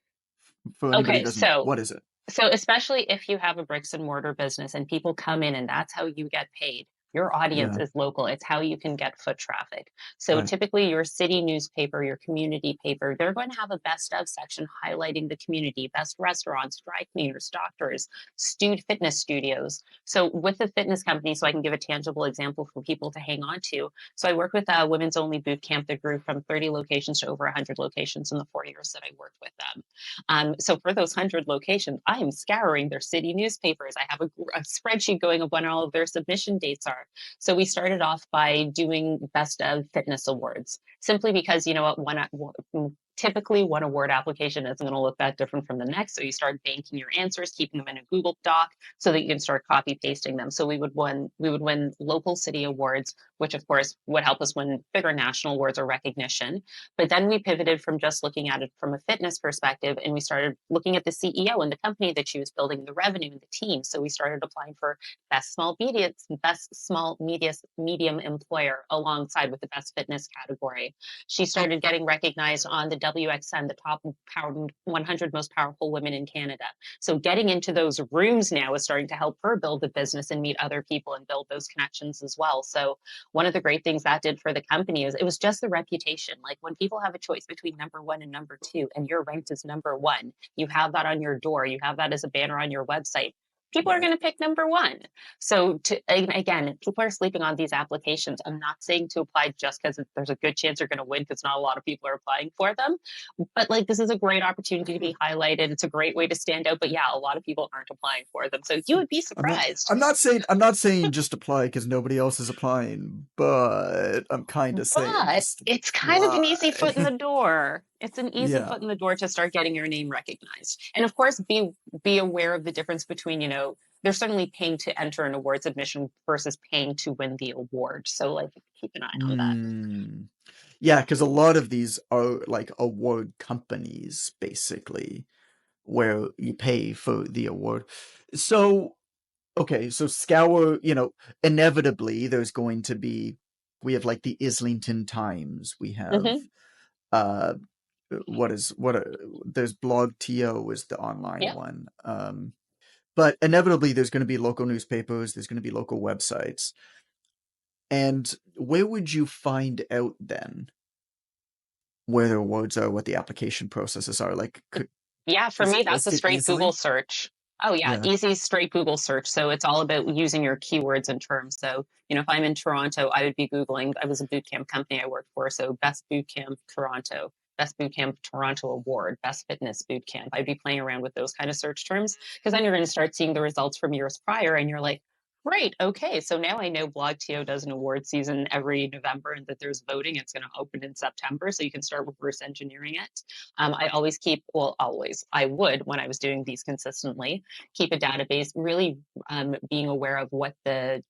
For anybody who Okay, doesn't, so what is it? so especially if you have a bricks and mortar business and people come in and that's how you get paid, Your audience Yeah. is local. It's how you can get foot traffic. So Right. typically your city newspaper, your community paper, they're going to have a best of section highlighting the community, best restaurants, dry cleaners, doctors, fitness studios. So with the fitness company, so I can give a tangible example for people to hang on to. So I work with a women's only boot camp that grew from 30 locations to over 100 locations in the 4 years that I worked with them. So for those 100 locations, I am scouring their city newspapers. I have a spreadsheet going of when all of their submission dates are. So we started off by doing best of fitness awards, simply because, you know what, typically one award application isn't going to look that different from the next. So you start banking your answers, keeping them in a Google Doc so that you can start copy pasting them. So we would win local city awards, which of course would help us win bigger national awards or recognition. But then we pivoted from just looking at it from a fitness perspective, and we started looking at the CEO and the company that she was building, the revenue and the team. So we started applying for best small medium employer alongside with the best fitness category. She started getting recognized on the WXN, the top 100 most powerful women in Canada. So getting into those rooms now is starting to help her build the business and meet other people and build those connections as well. So one of the great things that did for the company is it was just the reputation. Like when people have a choice between number one and number two, and you're ranked as number one, you have that on your door, you have that as a banner on your website. People are Right. going to pick number one. So again, people are sleeping on these applications. I'm not saying to apply just because there's a good chance you're going to win because not a lot of people are applying for them. But like this is a great opportunity to be highlighted. It's a great way to stand out. But yeah, a lot of people aren't applying for them. So you would be I'm not. surprised. I'm not saying just apply because nobody else is applying, but I'm kind of saying But just it's kind of an easy foot in apply. the door. It's an easy Yeah. foot in the door to start getting your name recognized. And of course, be aware of the difference between, they're certainly paying to enter an award submission versus paying to win the award. So like keep an eye on that. Mm. Yeah, because a lot of these are like award companies, basically, where you pay for the award. So, okay, so Scour, inevitably there's going to be, we have like the Islington Times, we have, Hmm. uh, there's Blog TO is the online Yeah. one. But inevitably there's going to be local newspapers, there's going to be local websites. And where would you find out then where the awards are, what the application processes are? Like, Yeah, for is me, it that's a listed straight Google easily? search. Oh, yeah, Yeah. easy, straight Google search. So it's all about using your keywords and terms. So, if I'm in Toronto, I would be Googling, I was a boot camp company I worked for. So, best boot camp Toronto, best boot camp Toronto award, best fitness boot camp. I'd be playing around with those kind of search terms because then you're going to start seeing the results from years prior and you're like, great, okay. So now I know BlogTO does an award season every November and that there's voting. It's going to open in September. So you can start reverse engineering it. I always I would, when I was doing these consistently, keep a database, really being aware of what the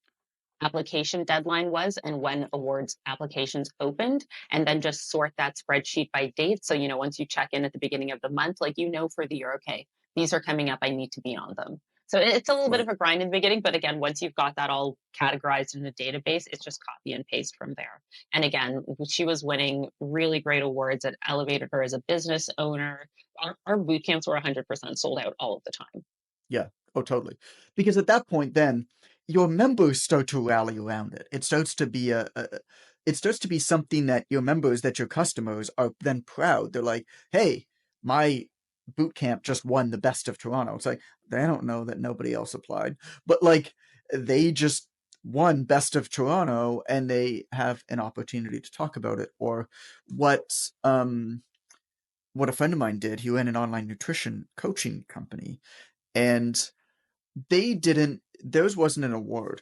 application deadline was and when awards applications opened, and then just sort that spreadsheet by date. So, once you check in at the beginning of the month, like, for the year, okay, these are coming up, I need to be on them. So it's a little bit Right. of a grind in the beginning, but again, once you've got that all categorized in a database, it's just copy and paste from there. And again, she was winning really great awards that elevated her as a business owner. Our boot camps were 100% sold out all of the time. Yeah. Oh, totally. Because at that point, then your members start to rally around it. It starts to be it starts to be something that your members, that your customers are then proud. They're like, "Hey, my boot camp just won the best of Toronto." It's like they don't know that nobody else applied, but like they just won best of Toronto, and they have an opportunity to talk about it. Or what um what a friend of mine did. He ran an online nutrition coaching company, and theirs wasn't an award,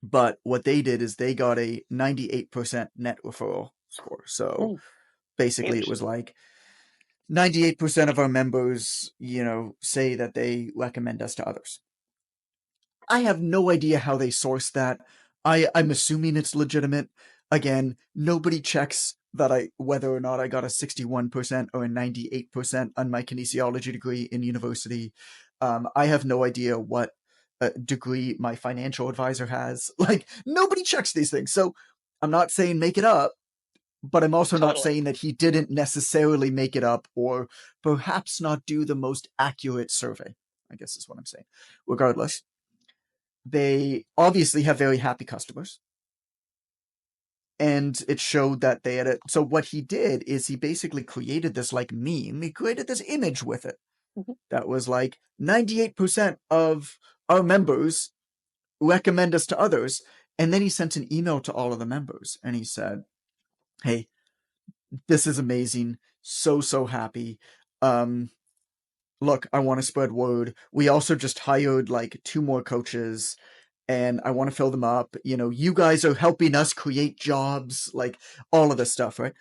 but what they did is they got a 98% net referral score. So Mm, basically it huge. was like 98% of our members, say that they recommend us to others. I have no idea how they source that. I'm assuming it's legitimate. Again, nobody checks whether or not I got a 61% or a 98% on my kinesiology degree in university. I have no idea what degree my financial advisor has. Like, nobody checks these things. So I'm not saying make it up, but I'm also not Totally. saying that he didn't necessarily make it up or perhaps not do the most accurate survey, I guess is what I'm saying. Regardless, they obviously have very happy customers. And it showed that they had it. So what he did is he basically created this like meme. He created this image with it that was like 98% of our members recommend us to others. And then he sent an email to all of the members and he said, hey, this is amazing. So happy. Look, I want to spread word. We also just hired like 2 more coaches and I want to fill them up. You know, you guys are helping us create jobs, like all of this stuff, right?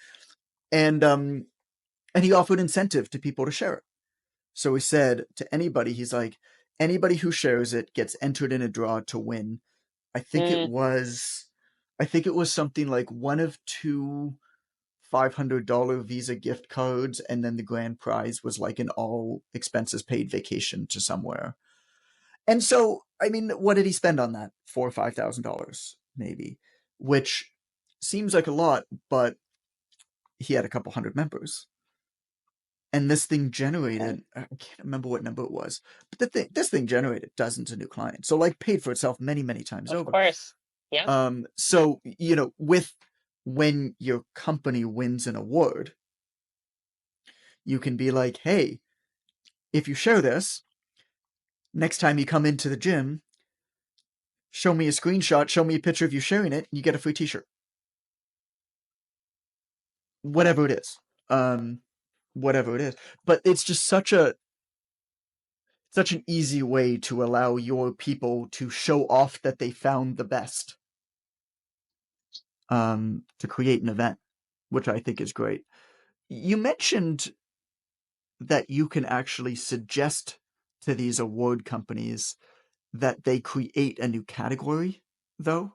And he offered incentive to people to share it. So he said to anybody, he's like, anybody who shares it gets entered in a draw to win. I think it was something like one of 2 $500 Visa gift cards, and then the grand prize was like an all expenses paid vacation to somewhere. And so, I mean, what did he spend on that? $4,000 or $5,000 maybe, which seems like a lot, but he had a couple hundred members. And this thing generated, I can't remember what number it was, but this thing generated dozens of new clients. So like paid for itself many, many times over. Of course. Yeah. So, you know, when your company wins an award, you can be like, hey, if you share this, next time you come into the gym, show me a screenshot, show me a picture of you sharing it, and you get a free t-shirt. Whatever it is. Whatever it is. But it's just such an easy way to allow your people to show off that they found the best. To create an event, which I think is great. You mentioned that you can actually suggest to these award companies that they create a new category, though.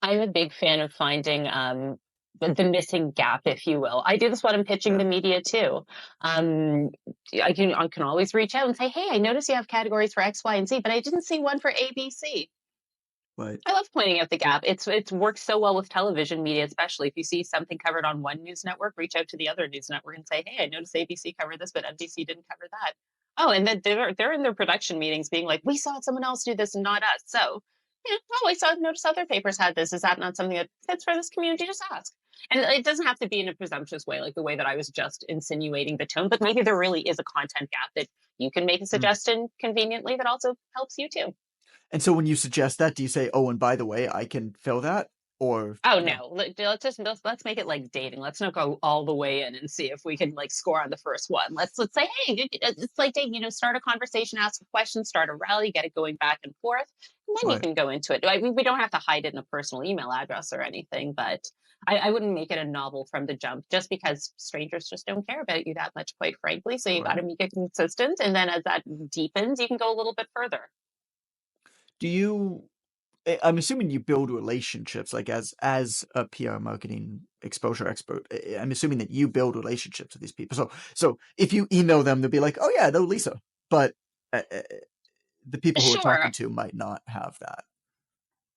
I'm a big fan of finding the missing gap, if you will. I do this when I'm pitching the media too. I can always reach out and say, hey, I noticed you have categories for X, Y, and Z, but I didn't see one for A, B, C. Right. I love pointing out the gap. It's works so well with television media, especially if you see something covered on one news network, reach out to the other news network and say, hey, I noticed ABC covered this, but NBC didn't cover that. Oh, and then they're in their production meetings being like, we saw someone else do this and not us. So, notice other papers had this. Is that not something that fits for this community? Just ask. And it doesn't have to be in a presumptuous way, like the way that I was just insinuating the tone, but maybe there really is a content gap that you can make a suggestion conveniently that also helps you too. And so when you suggest that, do you say, oh, and by the way, I can fill that? Or oh no, let's make it like dating. Let's not go all the way in and see if we can like score on the first one. Let's say, hey, it's like dating. Start a conversation, ask a question, start a rally, get it going back and forth, and then you can go into it. I mean, we don't have to hide it in a personal email address or anything, but I wouldn't make it a novel from the jump, just because strangers just don't care about you that much, quite frankly. So you got to make it consistent, and then as that deepens, you can go a little bit further. I'm assuming you build relationships, like as a PR marketing exposure expert. I'm assuming that you build relationships with these people. So if you email them, they'll be like, oh yeah, no, Lisa. But the people who are talking to might not have that.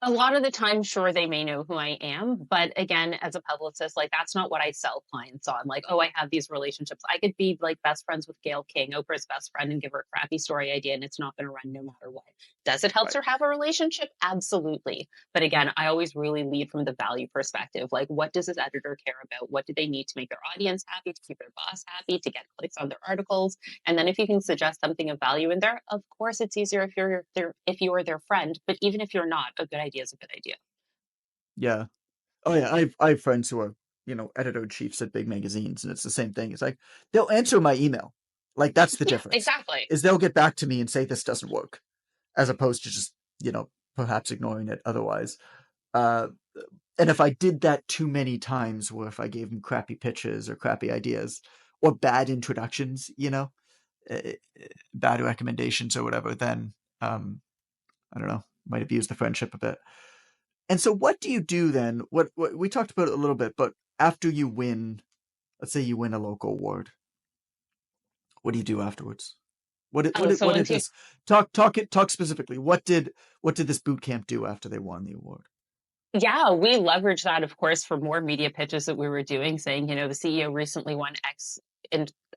A lot of the time, sure, they may know who I am. But again, as a publicist, like that's not what I sell clients on. Like, oh, I have these relationships. I could be like best friends with Gail King, Oprah's best friend, and give her a crappy story idea, and it's not going to run no matter what. Does it help her have a relationship? Absolutely. But again, I always really lead from the value perspective. Like, what does this editor care about? What do they need to make their audience happy, to keep their boss happy, to get clicks on their articles? And then if you can suggest something of value in there, of course, it's easier if you are their friend. But even if you're not, a good idea is a good idea. Yeah. Oh yeah. I have friends who are, editor-in-chiefs at big magazines, and it's the same thing. It's like, they'll answer my email. Like, that's the difference. Exactly. Is they'll get back to me and say this doesn't work, as opposed to just, perhaps ignoring it otherwise. And if I did that too many times, or if I gave them crappy pitches or crappy ideas or bad introductions, bad recommendations or whatever, then, I don't know, might abuse the friendship a bit. And so what do you do then? What we talked about it a little bit, but after you win, let's say you win a local award, what do you do afterwards? What did this talk specifically? What did this boot camp do after they won the award? Yeah, we leveraged that, of course, for more media pitches that we were doing, saying, the CEO recently won X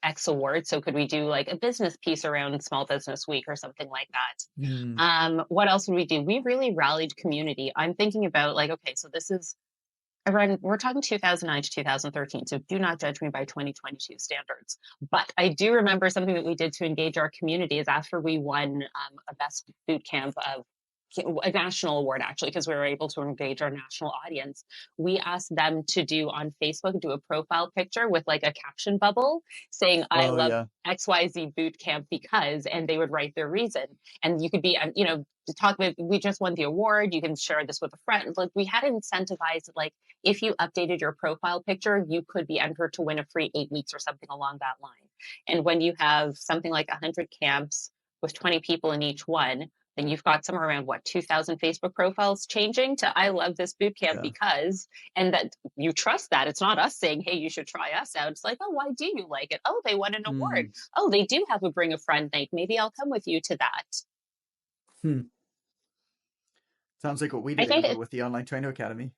X award. So could we do like a business piece around Small Business Week or something like that? Mm. What else would we do? We really rallied community. I'm thinking about like, okay, so this is around, we're talking 2009 to 2013, so do not judge me by 2022 standards. But I do remember something that we did to engage our community is after we won a best boot camp of a national award, actually, because we were able to engage our national audience. We asked them to do on Facebook, do a profile picture with like a caption bubble saying, I Oh love yeah. XYZ boot camp because, and they would write their reason. And you could be, you know, to talk about, we just won the award. You can share this with a friend. Like we had incentivized, like, if you updated your profile picture, you could be entered to win a free 8 weeks or something along that line. And when you have something like 100 camps with 20 people in each one, then you've got somewhere around what, 2,000 Facebook profiles changing to I love this boot camp Yeah. because, and that you trust that. It's not us saying, hey, you should try us out. It's like, oh, why do you like it? Oh, they won an award. Oh, they do have a bring a friend night. Maybe I'll come with you to that. Hmm. Sounds like what we I did think over with the Online Trainer Academy.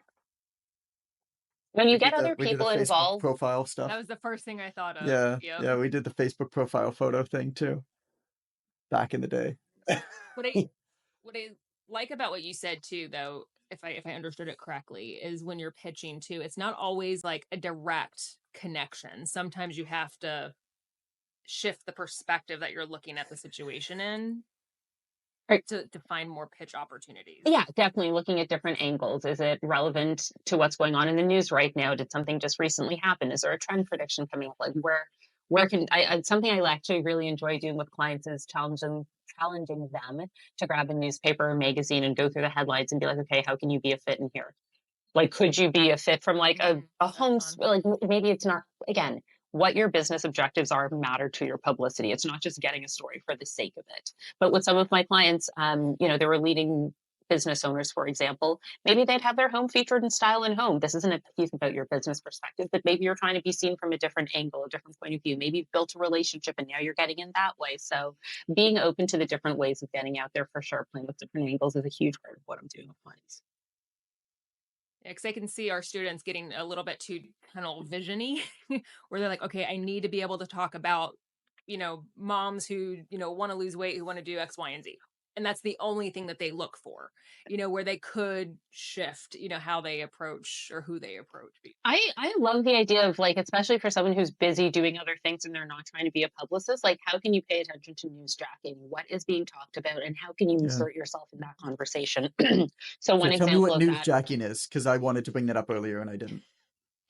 when you We get did other we did the people Facebook involved, profile stuff. That was the first thing I thought of. Yeah, Yep. yeah, we did the Facebook profile photo thing too. Back in the day. What I like about what you said too, though, if I understood it correctly, is when you're pitching too, it's not always like a direct connection. Sometimes you have to shift the perspective that you're looking at the situation in right? to find more pitch opportunities. Yeah, definitely looking at different angles. Is it relevant to what's going on in the news right now? Did something just recently happen? Is there a trend prediction coming up? Like where can something I actually really enjoy doing with clients is challenging them to grab a newspaper or magazine and go through the headlines and be like, okay, how can you be a fit in here? Like, could you be a fit from like a That's home, fun. like maybe it's not, again, what your business objectives are matter to your publicity. It's not just getting a story for the sake of it. But with some of my clients, you know, they were leading business owners, for example, maybe they'd have their home featured in Style and Home. This isn't a piece about your business perspective, but maybe you're trying to be seen from a different angle, a different point of view. Maybe you've built a relationship and now you're getting in that way. So being open to the different ways of getting out there for sure, playing with different angles is a huge part of what I'm doing with clients. Because I can see our students getting a little bit too tunnel vision-y, where they're like, okay, I need to be able to talk about, you know, moms who, you know, want to lose weight, who want to do X, Y, and Z. And that's the only thing that they look for, you know, where they could shift, you know, how they approach or who they approach people. I love the idea of like, especially for someone who's busy doing other things and they're not trying to be a publicist, like how can you pay attention to newsjacking? What is being talked about and how can you Yeah. insert yourself in that conversation? So one Tell me example what of that, newsjacking is, because I wanted to bring that up earlier and I didn't.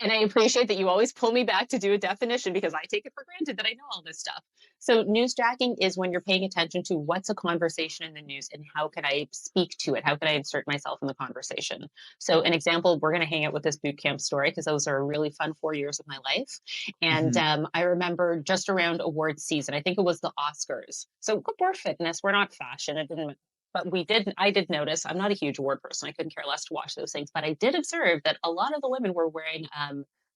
and I appreciate that you always pull me back to do a definition because I take it for granted that I know all this stuff. So newsjacking is when you're paying attention to what's a conversation in the news and how can I speak to it? How can I insert myself in the conversation? So an example, we're going to hang out with this boot camp story because those are a really fun 4 years of my life. And I remember just around awards season, I think it was the Oscars. So we're fitness, we're not fashion. It didn't, but I did notice, I'm not a huge award person. I couldn't care less to watch those things, but I did observe that a lot of the women were wearing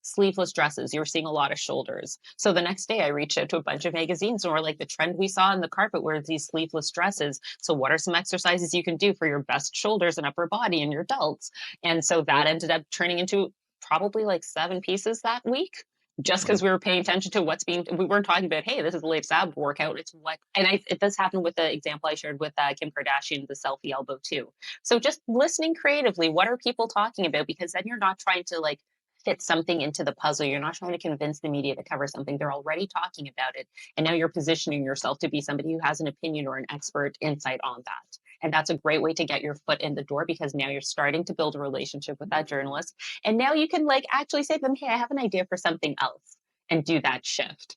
sleeveless dresses. You were seeing a lot of shoulders. So the next day I reached out to a bunch of magazines and we're like, the trend we saw in the carpet were these sleeveless dresses. So what are some exercises you can do for your best shoulders and upper body in your delts? And so that ended up turning into probably like 7 pieces that week just because we were paying attention to we weren't talking about, hey, this is the latest ab workout. It's what, and this happened with the example I shared with Kim Kardashian, the selfie elbow too. So just listening creatively, what are people talking about? Because then you're not trying to like fit something into the puzzle. You're not trying to convince the media to cover something. They're already talking about it. And now you're positioning yourself to be somebody who has an opinion or an expert insight on that. And that's a great way to get your foot in the door because now you're starting to build a relationship with that journalist. And now you can like actually say to them, hey, I have an idea for something else and do that shift.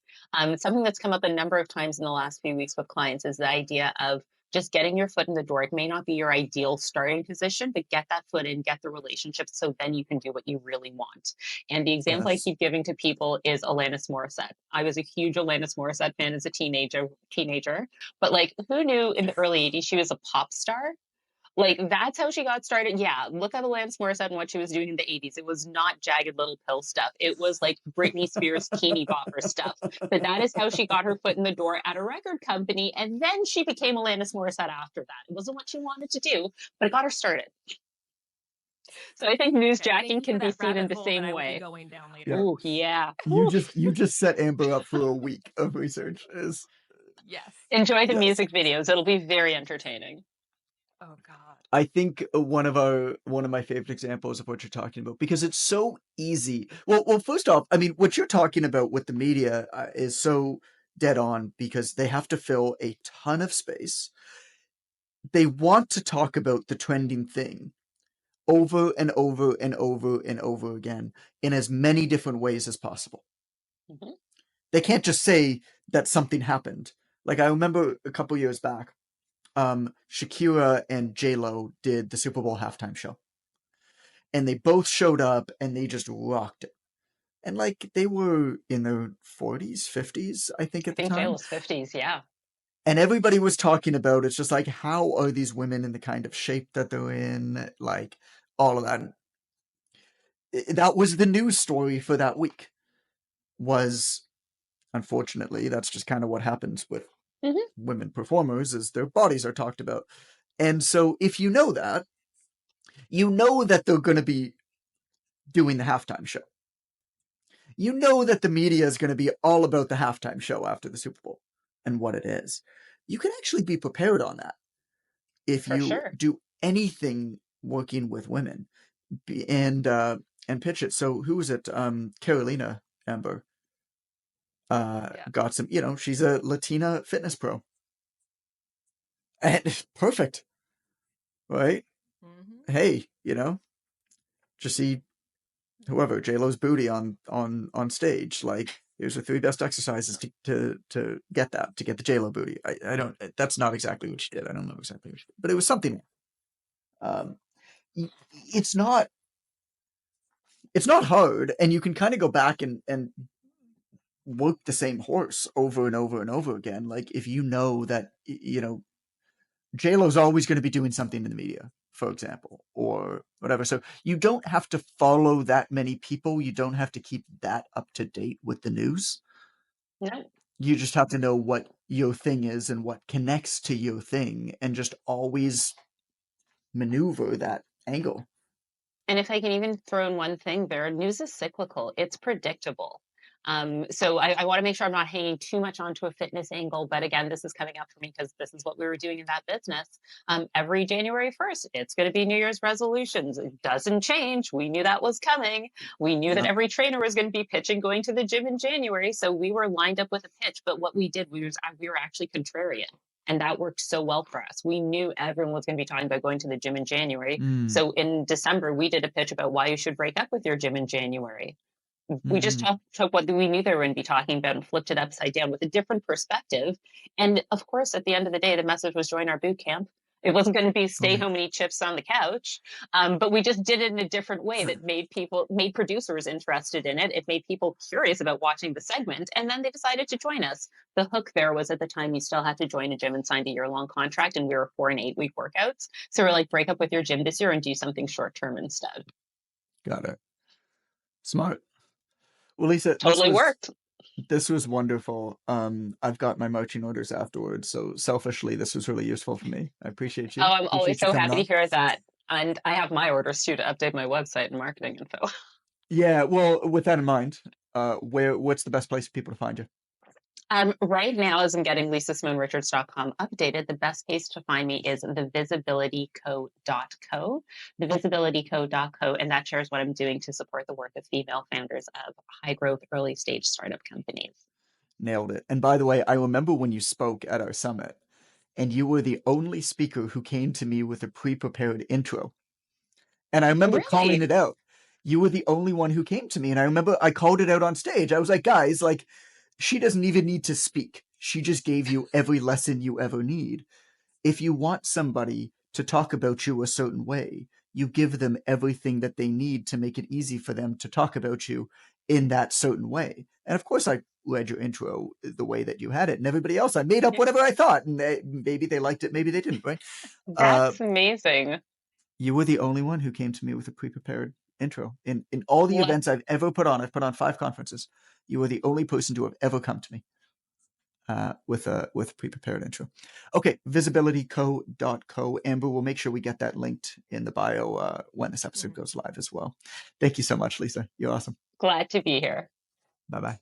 Something that's come up a number of times in the last few weeks with clients is the idea of just getting your foot in the door. It may not be your ideal starting position, but get that foot in, get the relationship so then you can do what you really want. And the example I keep giving to people is Alanis Morissette. I was a huge Alanis Morissette fan as a teenager, but like who knew in the early 80s she was a pop star? Like that's how she got started. Yeah, look at Alanis Morissette and what she was doing in the 80s. It was not Jagged Little Pill stuff. It was like Britney Spears teeny bopper stuff. But that is how she got her foot in the door at a record company. And then she became Alanis Morissette after that. It wasn't what she wanted to do, but it got her started. So I think Okay, thank newsjacking you can for be that seen in rabbit the hole that same I will be way. going down later. Yeah. Oh, yeah. You just set Amber up for a week of research. Yes. Enjoy the Yes. music videos. It'll be very entertaining. Oh God. I think one of my favorite examples of what you're talking about, because it's so easy. Well, first off, I mean, what you're talking about with the media is so dead on, because they have to fill a ton of space. They want to talk about the trending thing over and over and over and over again in as many different ways as possible. Mhm. They can't just say that something happened. Like, I remember a couple years back, Shakira and J-Lo did the Super Bowl halftime show. And they both showed up and they just rocked it. And like, they were in their 40s, 50s, I think, I at the think time. JLo's 50s, yeah. And everybody was talking about, it's just like, how are these women in the kind of shape that they're in? Like, all of that. That was the news story for that week. Was, unfortunately, that's just kind of what happens with Mhm. women performers, is their bodies are talked about. And so if you know that they're going to be doing the halftime show. You know that the media is going to be all about the halftime show after the Super Bowl and what it is. You can actually be prepared on that if For you sure. do anything working with women and pitch it. So who was it? Carolina Amber Yeah. got some. She's a Latina fitness pro, and perfect, right? Mm-hmm. Hey, just see whoever J-Lo's booty on stage. Like, here's the 3 best exercises to get the J-Lo booty. I don't. That's not exactly what she did. I don't know exactly what she did, but it was something. Um, it's not hard, and you can kind of go back and work the same horse over and over and over again. Like, if you know that J-Lo's always going to be doing something in the media, for example, or whatever. So you don't have to follow that many people. You don't have to keep that up to date with the news. No. You just have to know what your thing is and what connects to your thing, and just always maneuver that angle. And if I can even throw in one thing there, news is cyclical. It's predictable. So I want to make sure I'm not hanging too much onto a fitness angle. But again, this is coming up for me because this is what we were doing in that business. Every January 1st, it's going to be New Year's resolutions. It doesn't change. We knew that was coming. We knew that every trainer was going to be pitching going to the gym in January. So we were lined up with a pitch. But what we did, we were actually contrarian. And that worked so well for us. We knew everyone was going to be talking about going to the gym in January. So in December, we did a pitch about why you should break up with your gym in January. We just took what we knew they were going to be talking about and flipped it upside down with a different perspective. And of course, at the end of the day, the message was join our boot camp. It wasn't going to be stay home and eat chips on the couch. But we just did it in a different way that made producers interested in it. It made people curious about watching the segment. And then they decided to join us. The hook there was, at the time, you still had to join a gym and sign a year-long contract. And we were 4 and 8 week workouts. So we're like, break up with your gym this year and do something short-term instead. Got it. Smart. Well, Lisa, Totally worked. This was wonderful. I've got my marching orders afterwards, so selfishly, this was really useful for me. I appreciate you. Oh, I'm always Appreciate you so coming happy to on. hear that. And I have my orders too to update my website and marketing info. Yeah, well, with that in mind, what's the best place for people to find you? Right now, as I'm getting lisasimonerichards.com updated, the best place to find me is thevisibilityco.co, thevisibilityco.co, and that shares what I'm doing to support the work of female founders of high growth, early stage startup companies. Nailed it. And by the way, I remember when you spoke at our summit, and you were the only speaker who came to me with a pre-prepared intro. And I remember calling Really? it out. You were the only one who came to me, and I remember I called it out on stage. I was like, guys, like, she doesn't even need to speak. She just gave you every lesson you ever need. If you want somebody to talk about you a certain way, you give them everything that they need to make it easy for them to talk about you in that certain way. And of course, I read your intro the way that you had it, and everybody else, I made up whatever I thought, and maybe they liked it, maybe they didn't, right? That's amazing. You were the only one who came to me with a pre-prepared intro. In all the events I've ever put on, I've put on 5 conferences. You were the only person to have ever come to me. with a pre-prepared intro. Okay, visibilityco.co. Amber, we'll make sure we get that linked in the bio when this episode goes live as well. Thank you so much, Lisa. You're awesome. Glad to be here. Bye-bye.